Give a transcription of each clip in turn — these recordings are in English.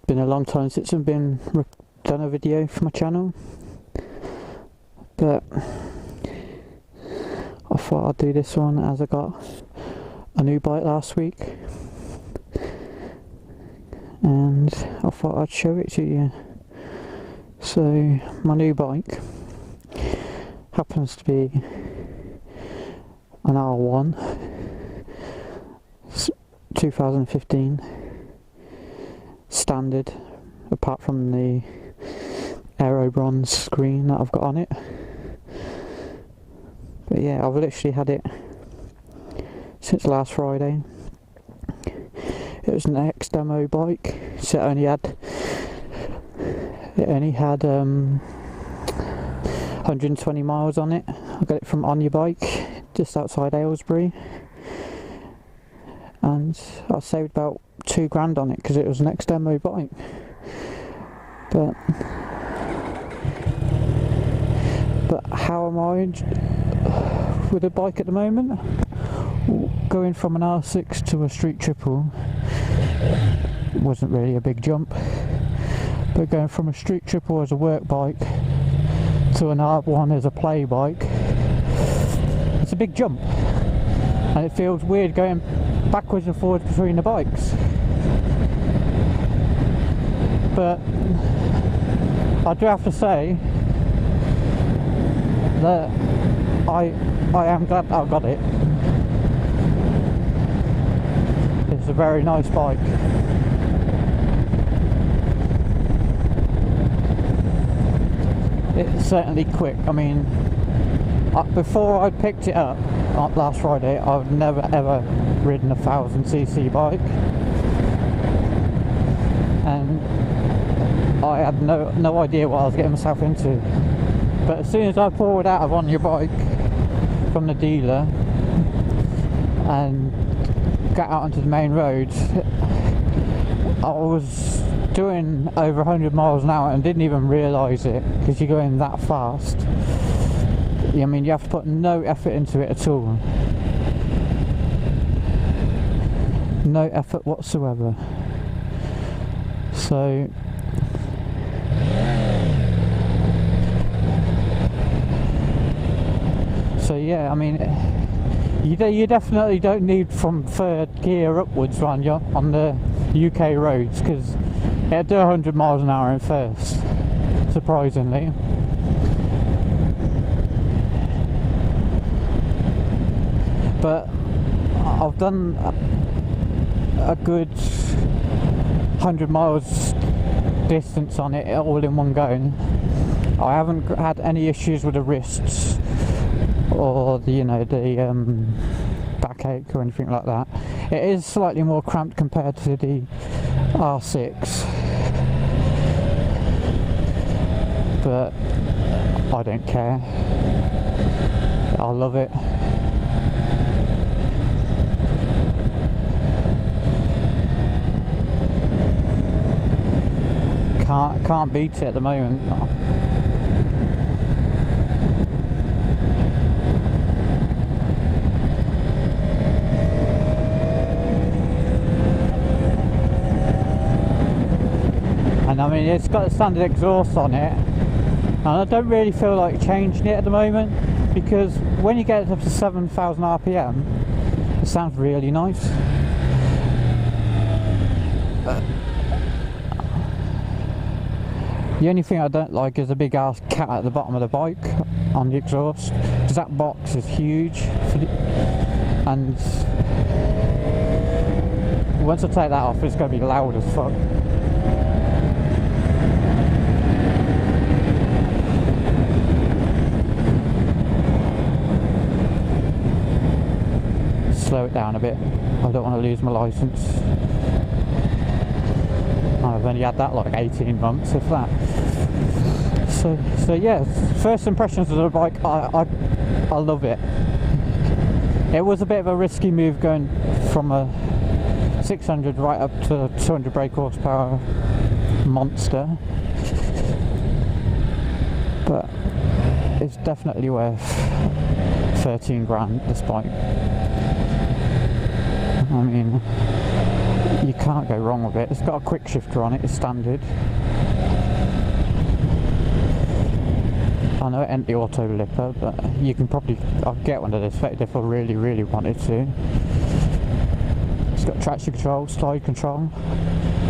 been a long time since I've done a video for my channel, but I thought I'd do this one as I got a new bike last week, and I thought I'd show it to you. So my new bike happens to be an R1 2015 standard, apart from the aero bronze screen that I've got on it. But yeah, I've literally had it since last Friday. It was an ex-demo bike, so it only had 120 miles on it. I got it from On Your Bike, just outside Aylesbury, and I saved about £2 on it because it was an ex-demo bike. But how am I with a bike at the moment? Going from an R6 to a street triple wasn't really a big jump, but going from a street triple as a work bike to an R1 as a play bike, it's a big jump, and it feels weird going backwards and forwards between the bikes. But I do have to say that I am glad that I got it. It's a very nice bike. It's certainly quick. I mean, before I picked it up last Friday, I've never ever ridden a 1000cc bike, and I had no idea what I was getting myself into. But as soon as I pulled out of On Your Bike from the dealer and got out onto the main road, I was doing over 100 miles an hour and didn't even realise it, because you're going that fast. I mean, you have to put no effort into it at all. No effort whatsoever. So yeah, I mean, you definitely don't need from third gear upwards on the UK roads, because it'll do 100 miles an hour in first, surprisingly. But I've done a good 100 miles distance on it all in one go. I haven't had any issues with the wrists or the backache or anything like that. It is slightly more cramped compared to the R6, but I don't care. I love it. Can't beat it at the moment. And I mean, it's got a standard exhaust on it, and I don't really feel like changing it at the moment, because when you get it up to 7,000 RPM, it sounds really nice. The only thing I don't like is a big ass cat at the bottom of the bike on the exhaust, because that box is huge and once I take that off, it's going to be loud as fuck. Slow it down a bit, I don't want to lose my licence. I've only had that like 18 months, if that. So yeah, first impressions of the bike, I love it. It was a bit of a risky move going from a 600 right up to a 200 brake horsepower monster, but it's definitely worth 13 grand, this bike. I mean, You can't go wrong with it. It's got a quick shifter on it, it's standard. I know it ain't the auto lipper, but you can probably, I'll get one of this if I really wanted to. It's got traction control, slide control,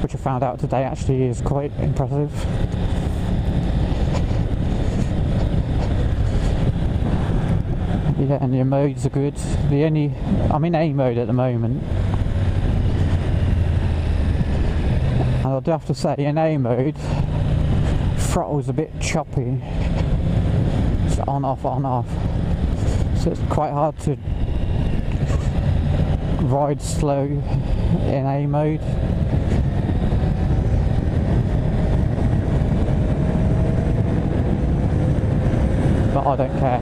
which I found out today actually is quite impressive. Yeah, and your modes are good. I'm in A mode at the moment. And I do have to say, in A mode, throttle's a bit choppy. It's on off. So it's quite hard to ride slow in A mode. But I don't care.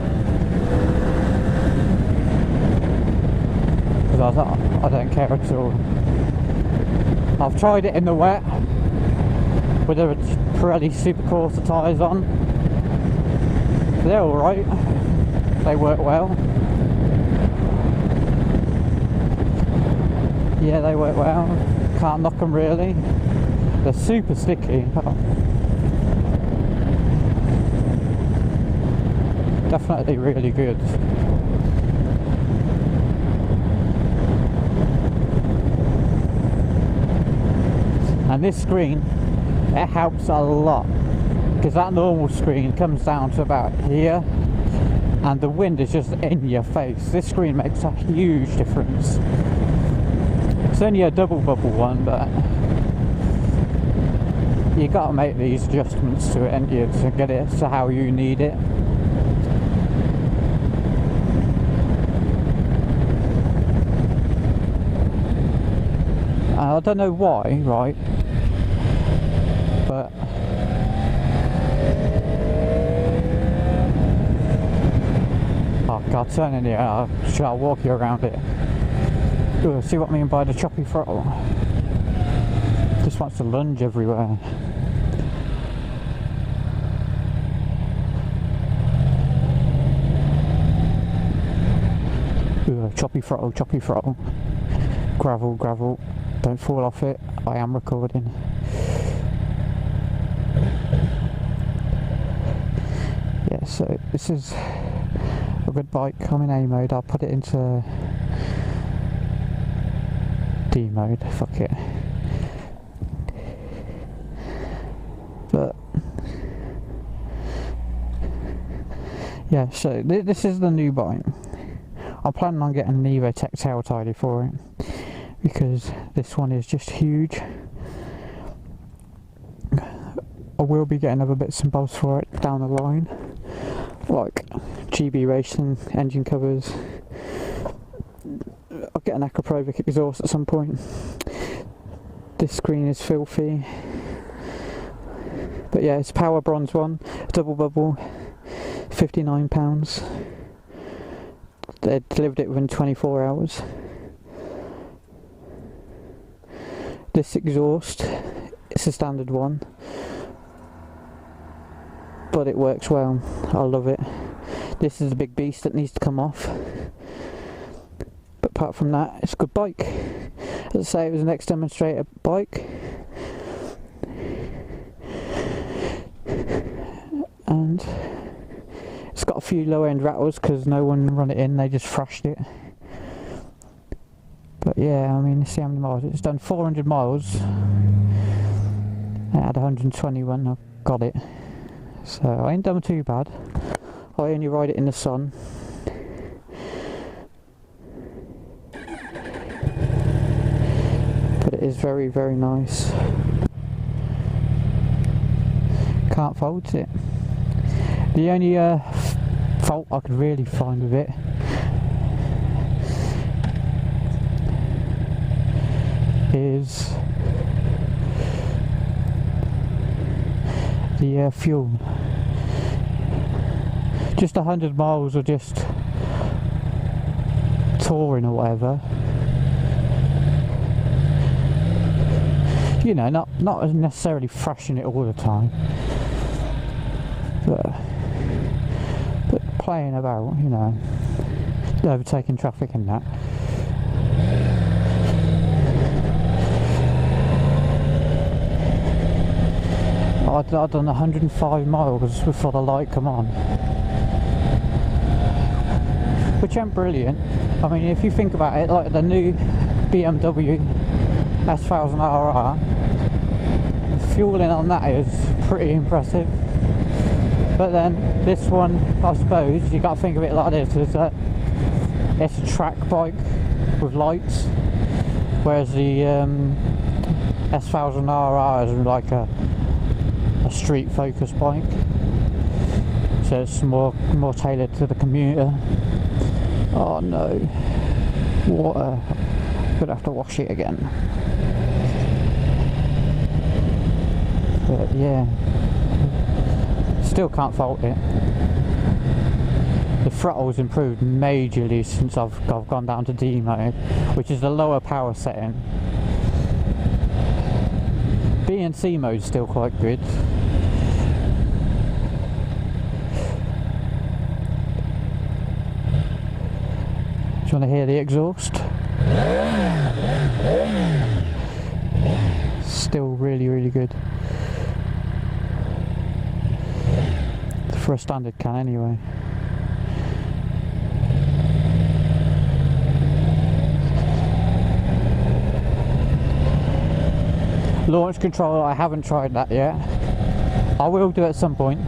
Because I don't care at all. I've tried it in the wet with the Pirelli Supercorsa tyres on. They're alright. They work well. Yeah, they work well. Can't knock them really. They're super sticky. Definitely really good. And this screen, it helps a lot, because that normal screen comes down to about here and the wind is just in your face. This screen makes a huge difference. It's only a double bubble one, but you got to make these adjustments to it, ain't you, to get it to how you need it. I don't know why, right, but oh god, turn in here. I'll walk you around it. Ooh, see what I mean by the choppy throttle? Just wants to lunge everywhere. Ooh, choppy throttle. Gravel. Don't fall off it. I am recording. Yeah, so this is a good bike. I'm in A mode. I'll put it into D mode. Fuck it. But yeah, so this is the new bike. I'm planning on getting an Evo Tech tail tidy for it, because this one is just huge. I will be getting other bits and bobs for it down the line, like GB racing engine covers. I'll get an Acroprovic exhaust at some point. This screen is filthy, but yeah, it's Power Bronze one, double bubble, £59. They delivered it within 24 hours. This exhaust, it's a standard one, but it works well. I love it. This is a big beast that needs to come off, but apart from that, it's a good bike. As I say, it was an ex-demonstrator bike, and it's got a few low-end rattles because no one run it in, they just thrashed it. But yeah, I mean, let's see how many miles. It's done 400 miles. It had 121, I got it. So I ain't done too bad. I only ride it in the sun. But it is very, very nice. Can't fault it. The only fault I could really find with it is the fuel. Just 100 miles or just touring or whatever, you know, not necessarily thrashing it all the time, but playing about, you know, overtaking traffic and that. I'd done 105 miles before the light come on, which ain't brilliant. I mean, if you think about it, like the new BMW S1000RR, fueling on that is pretty impressive. But then this one, I suppose you got to think of it like this: is that it's a track bike with lights, whereas the S1000RR is like a street focused bike, so it's more tailored to the commuter. Oh no, water! Gonna have to wash it again. But yeah, still can't fault it. The throttle's improved majorly since I've gone down to D mode, which is the lower power setting. B and C mode's still quite good. Do you want to hear the exhaust? Still really good. For a standard can anyway. Launch control, I haven't tried that yet. I will do at some point.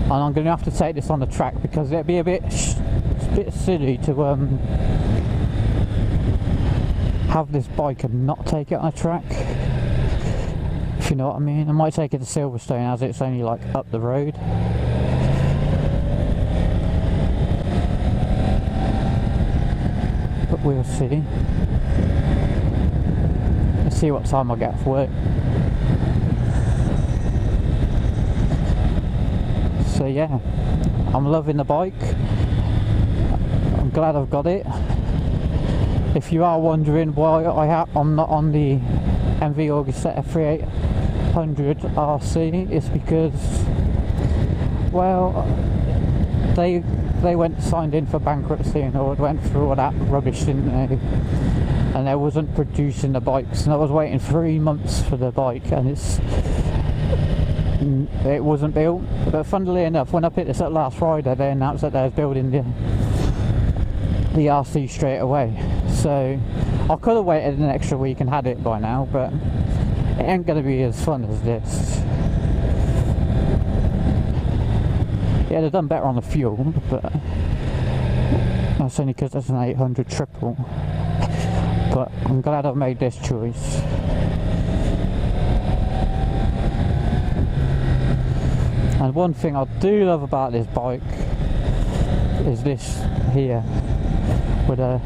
And I'm going to have to take this on the track because it'd be a bit silly to have this bike and not take it on a track. If you know what I mean. I might take it to Silverstone as it's only like up the road. But we'll see. Let's see what time I get for work. So yeah, I'm loving the bike. I'm glad I've got it. If you are wondering why I'm not on the MV Augustet 3800 RC, it's because, well, they signed in for bankruptcy and went through all that rubbish, didn't they? And they wasn't producing the bikes, and I was waiting 3 months for the bike, and it wasn't built. But funnily enough, when I picked this up last Friday, they announced that they was building the RC straight away. So I could have waited an extra week and had it by now, but it ain't going to be as fun as this. Yeah, they've done better on the fuel, but that's only because it's an 800 triple. But I'm glad I've made this choice. And one thing I do love about this bike is this here, with a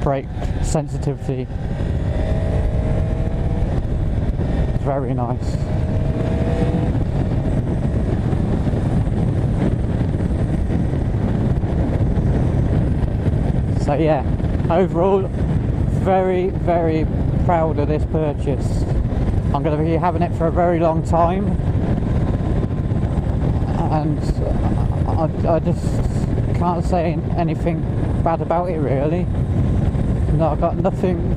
brake sensitivity. It's very nice. So yeah, overall, very proud of this purchase. I'm going to be having it for a very long time, and I just can't say anything bad about it really. No, I've got nothing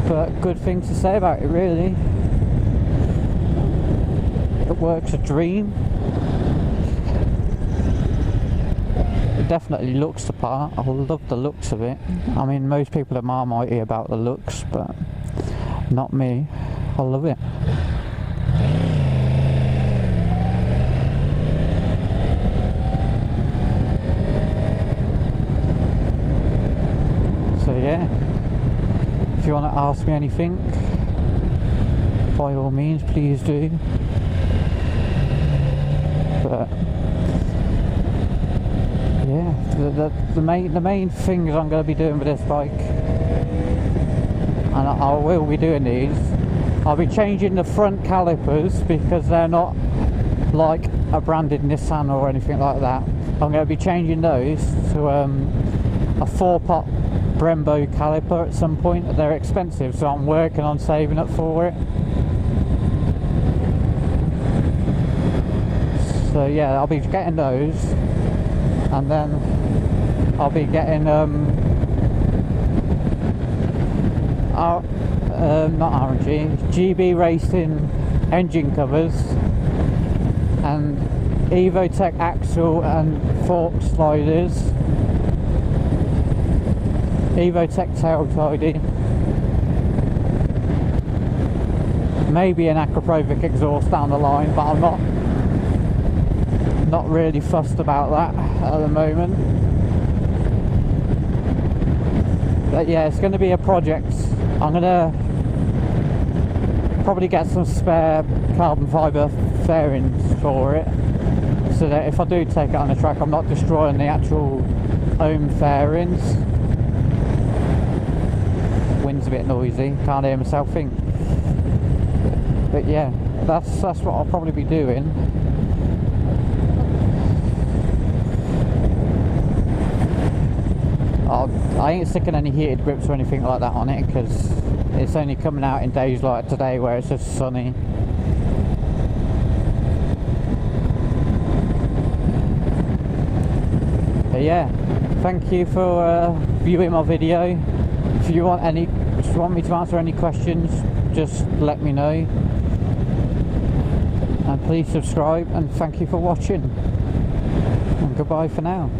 but good things to say about it really. It works a dream. It definitely looks the part. I love the looks of it. I mean, most people are marmitey about the looks, but not me. I love it. So yeah, if you want to ask me anything, by all means please do. But yeah, the main things I'm going to be doing with this bike, and I will be doing these, I'll be changing the front calipers because they're not like a branded Nissan or anything like that. I'm going to be changing those to a 4-pot Brembo caliper at some point. They're expensive, so I'm working on saving up for it. So yeah, I'll be getting those, and then I'll be getting not R&G, GB Racing engine covers and Evotech axle and fork sliders, Evotech tail tidy, maybe an Acroprovic exhaust down the line, but I'm not really fussed about that at the moment. But yeah, it's going to be a project. I'm going to probably get some spare carbon fibre fairings for it, so that if I do take it on the track, I'm not destroying the actual ohm fairings. Wind's a bit noisy, can't hear myself think. But yeah, that's what I'll probably be doing. I ain't sticking any heated grips or anything like that on it, because it's only coming out in days like today where it's just sunny. But yeah, thank you for viewing my video. If you want me to answer any questions, just let me know. And please subscribe, and thank you for watching. And goodbye for now.